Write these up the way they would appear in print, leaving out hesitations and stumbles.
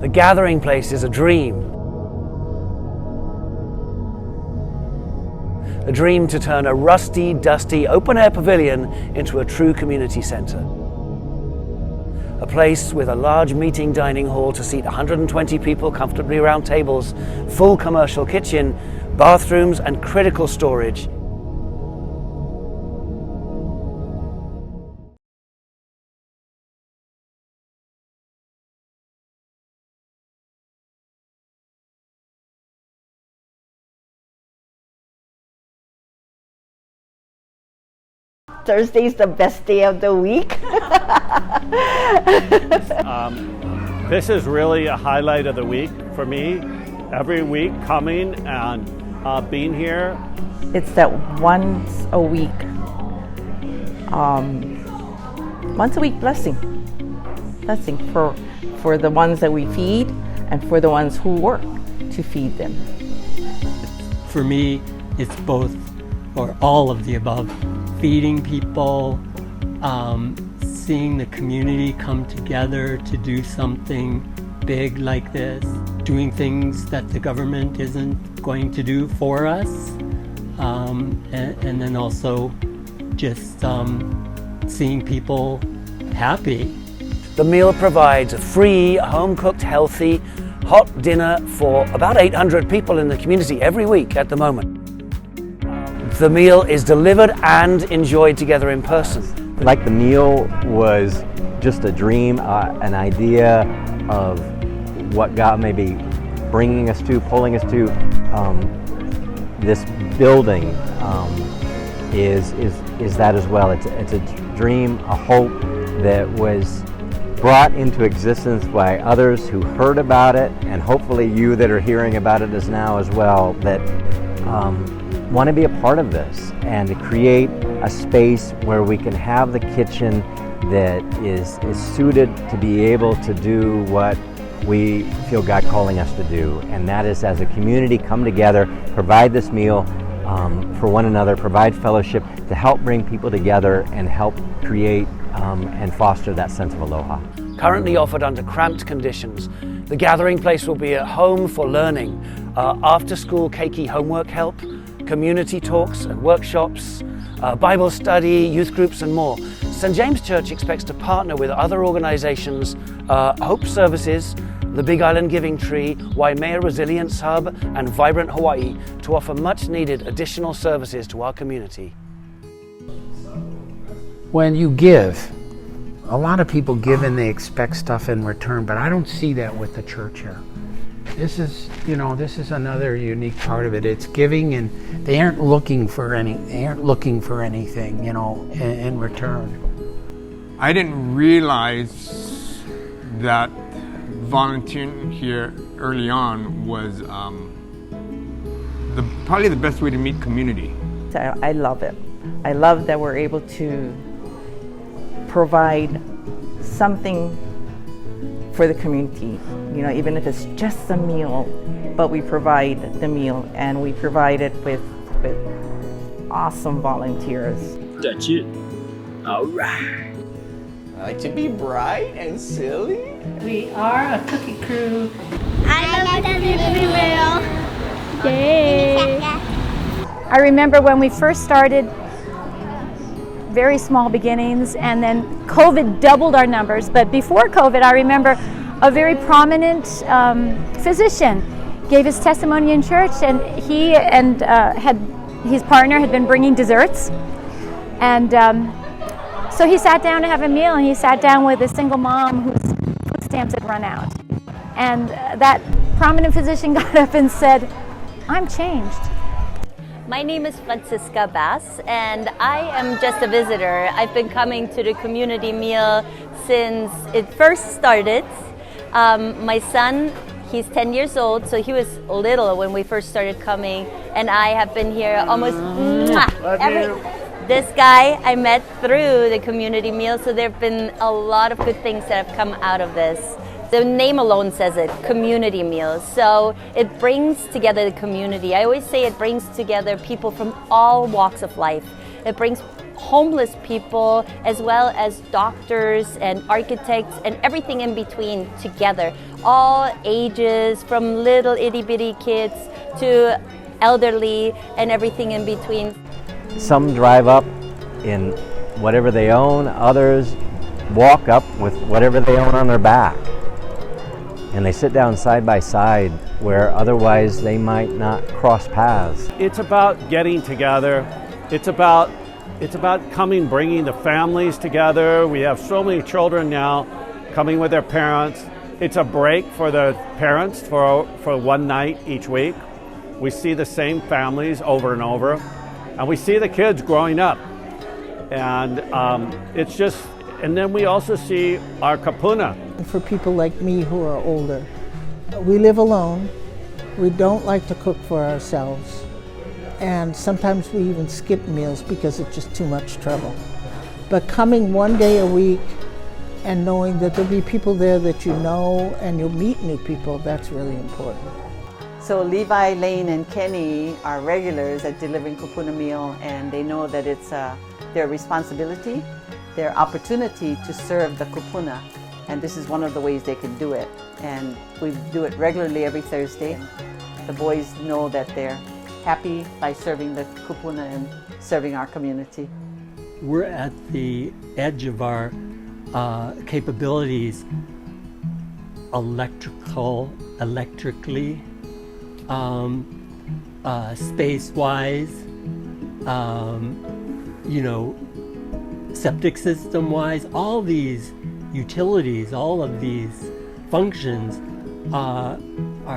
The Gathering Place is a dream. A dream to turn a rusty, dusty, open-air pavilion into a true community center. A place with a large meeting dining hall to seat 120 people comfortably around tables, full commercial kitchen, bathrooms, and critical storage. Thursday's the best day of the week. This is really a highlight of the week for me. Every week coming and being here. It's that once a week blessing for the ones that we feed and for the ones who work to feed them. For me, it's both or all of the above. Feeding people, seeing the community come together to do something big like this, doing things that the government isn't going to do for us, and then also just seeing people happy. The meal provides a free, home-cooked, healthy, hot dinner for about 800 people in the community every week at the moment. The meal is delivered and enjoyed together in person. Like the meal was just a dream, an idea of what God may be bringing us to, pulling us to. This building is that as well. It's a dream, a hope that was brought into existence by others who heard about it, and hopefully you that are hearing about it now as well, that want to be a part of this and to create a space where we can have the kitchen that is suited to be able to do what we feel God calling us to do, and that is as a community come together, provide this meal for one another, provide fellowship to help bring people together and help create and foster that sense of aloha. Currently offered under cramped conditions, the Gathering Place will be a home for learning, after-school keiki homework help, community talks and workshops, Bible study, youth groups, and more. St. James Church expects to partner with other organizations, Hope Services, the Big Island Giving Tree, Waimea Resilience Hub, and Vibrant Hawaii to offer much-needed additional services to our community. When you give, a lot of people give and they expect stuff in return, but I don't see that with the church here. This is another unique part of it. It's giving, and they aren't looking for anything, in return. I didn't realize that volunteering here early on was probably the best way to meet community. I love it. I love that we're able to provide something for the community, even if it's just a meal, but we provide the meal, and we provide it with awesome volunteers. Touch it. All right. I like to be bright and silly. We are a cookie crew. I love the Yay! I remember when we first started, very small beginnings, and then COVID doubled our numbers. But before COVID, I remember a very prominent physician gave his testimony in church, and he and his partner had been bringing desserts, and so he sat down to have a meal, and he sat down with a single mom whose food stamps had run out, and that prominent physician got up and said, "I'm changed." My name is Francisca Bass, and I am just a visitor. I've been coming to the community meal since it first started. My son, he's 10 years old, so he was little when we first started coming, and I have been here almost this guy I met through the community meal, so there have been a lot of good things that have come out of this. The name alone says it, community meals. So it brings together the community. I always say it brings together people from all walks of life. It brings homeless people, as well as doctors and architects and everything in between together. All ages, from little itty bitty kids to elderly and everything in between. Some drive up in whatever they own, others walk up with whatever they own on their back. And they sit down side by side where otherwise they might not cross paths. It's about getting together. It's about coming, bringing the families together. We have so many children now coming with their parents. It's a break for the parents for one night each week. We see the same families over and over, and we see the kids growing up. And it's just, and then we also see our kapuna. For people like me who are older, we live alone. We don't like to cook for ourselves. And sometimes we even skip meals because it's just too much trouble. But coming one day a week and knowing that there'll be people there that you know and you'll meet new people, that's really important. So Levi, Lane, and Kenny are regulars at delivering kupuna meal, and they know that it's their responsibility, their opportunity to serve the kupuna. And this is one of the ways they can do it. And we do it regularly every Thursday. The boys know that they're happy by serving the kupuna and serving our community. We're at the edge of our capabilities electrically, space-wise, septic system-wise. All these utilities, all of these functions are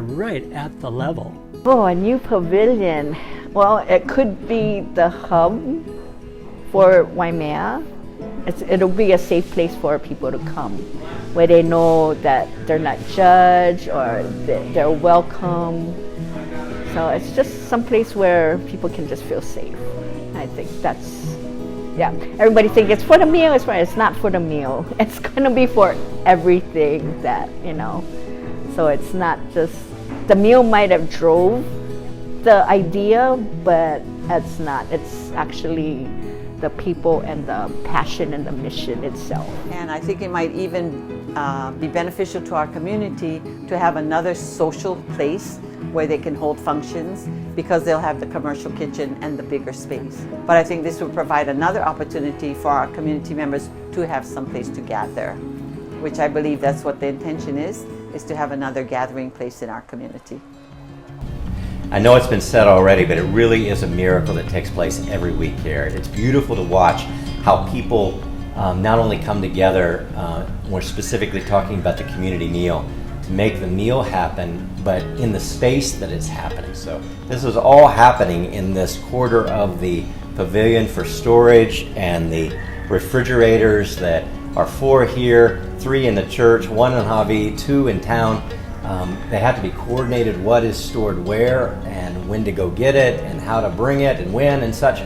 right at the level. Oh, a new pavilion. Well, it could be the hub for Waimea. It'll be a safe place for people to come, where they know that they're not judged or they're welcome. So it's just some place where people can just feel safe. I think that's, yeah. Everybody thinks it's for the meal, it's not for the meal. It's gonna be for everything that, So it's not just, the meal might have drove the idea, but it's not. It's actually the people and the passion and the mission itself. And I think it might even be beneficial to our community to have another social place where they can hold functions, because they'll have the commercial kitchen and the bigger space. But I think this will provide another opportunity for our community members to have some place to gather, which I believe that's what the intention is to have another gathering place in our community. I know it's been said already, but it really is a miracle that takes place every week here. It's beautiful to watch how people not only come together, we're specifically talking about the community meal, to make the meal happen, but in the space that it's happening. So this is all happening in this quarter of the pavilion for storage, and the refrigerators that are 4 here, 3 in the church, 1 in Hawi, 2 in town. They have to be coordinated what is stored where and when to go get it and how to bring it and when and such.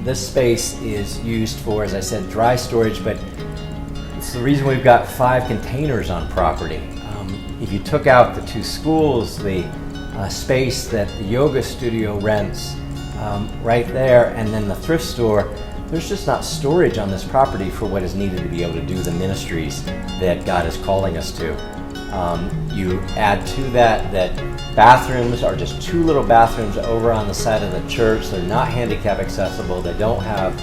This space is used for, as I said, dry storage, but it's the reason we've got 5 containers on property. If you took out the 2 schools, the space that the yoga studio rents right there, and then the thrift store, there's just not storage on this property for what is needed to be able to do the ministries that God is calling us to. You add to that bathrooms are just 2 little bathrooms over on the side of the church. They're not handicap accessible. They don't have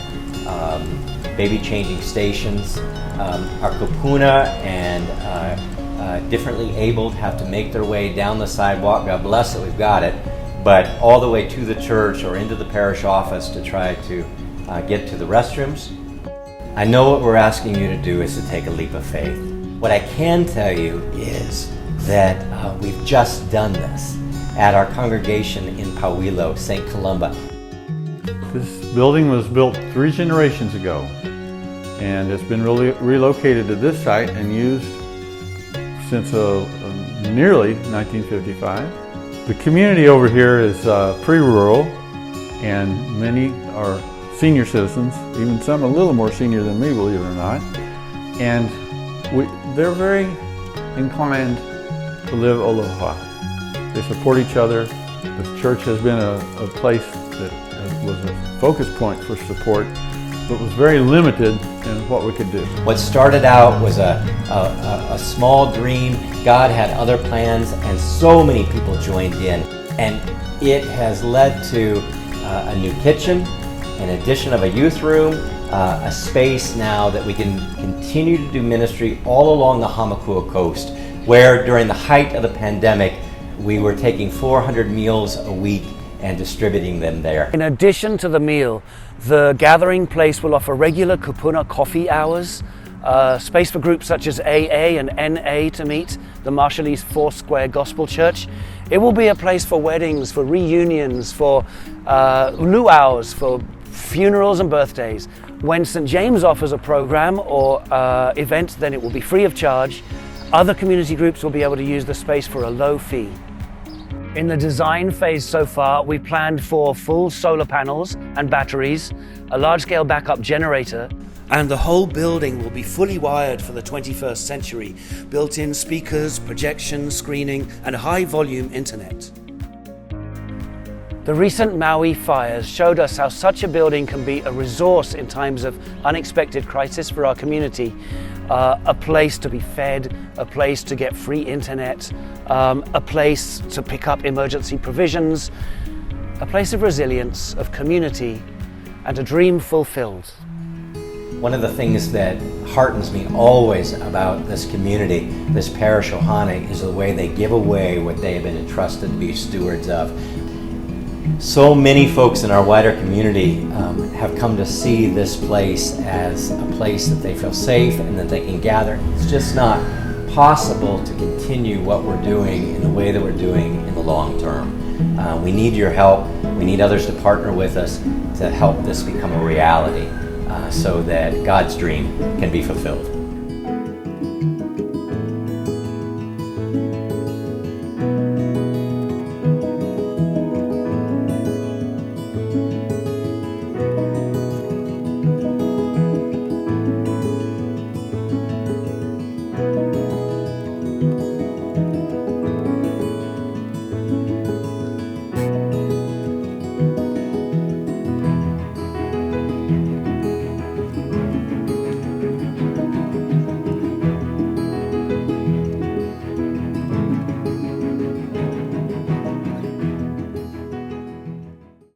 baby changing stations. Our kupuna and differently abled have to make their way down the sidewalk. God bless that we've got it, but all the way to the church or into the parish office to try to get to the restrooms. I know what we're asking you to do is to take a leap of faith. What I can tell you is that we've just done this at our congregation in Pauilo, St. Columba. This building was built 3 generations ago, and it's been relocated to this site and used since nearly 1955. The community over here is pretty rural, and many are senior citizens, even some a little more senior than me, believe it or not. And they're very inclined to live aloha. They support each other. The church has been a place that was a focus point for support, so it was very limited in what we could do. What started out was a small dream. God had other plans, and so many people joined in. And it has led to a new kitchen, an addition of a youth room, a space now that we can continue to do ministry all along the Hamakua coast, where during the height of the pandemic, we were taking 400 meals a week and distributing them there. In addition to the meal, the gathering place will offer regular kupuna coffee hours, space for groups such as AA and NA to meet, the Marshallese Foursquare Gospel Church. It will be a place for weddings, for reunions, for luau's, for funerals and birthdays. When St. James offers a program or event, then it will be free of charge. Other community groups will be able to use the space for a low fee. In the design phase so far, we planned for full solar panels and batteries, a large-scale backup generator, and the whole building will be fully wired for the 21st century, built-in speakers, projection, screening, and high-volume internet. The recent Maui fires showed us how such a building can be a resource in times of unexpected crisis for our community. A place to be fed, a place to get free internet, a place to pick up emergency provisions, a place of resilience, of community, and a dream fulfilled. One of the things that heartens me always about this community, this parish Ohana, is the way they give away what they have been entrusted to be stewards of. So many folks in our wider community have come to see this place as a place that they feel safe and that they can gather. It's just not possible to continue what we're doing in the way that we're doing in the long term. We need your help. We need others to partner with us to help this become a reality so that God's dream can be fulfilled.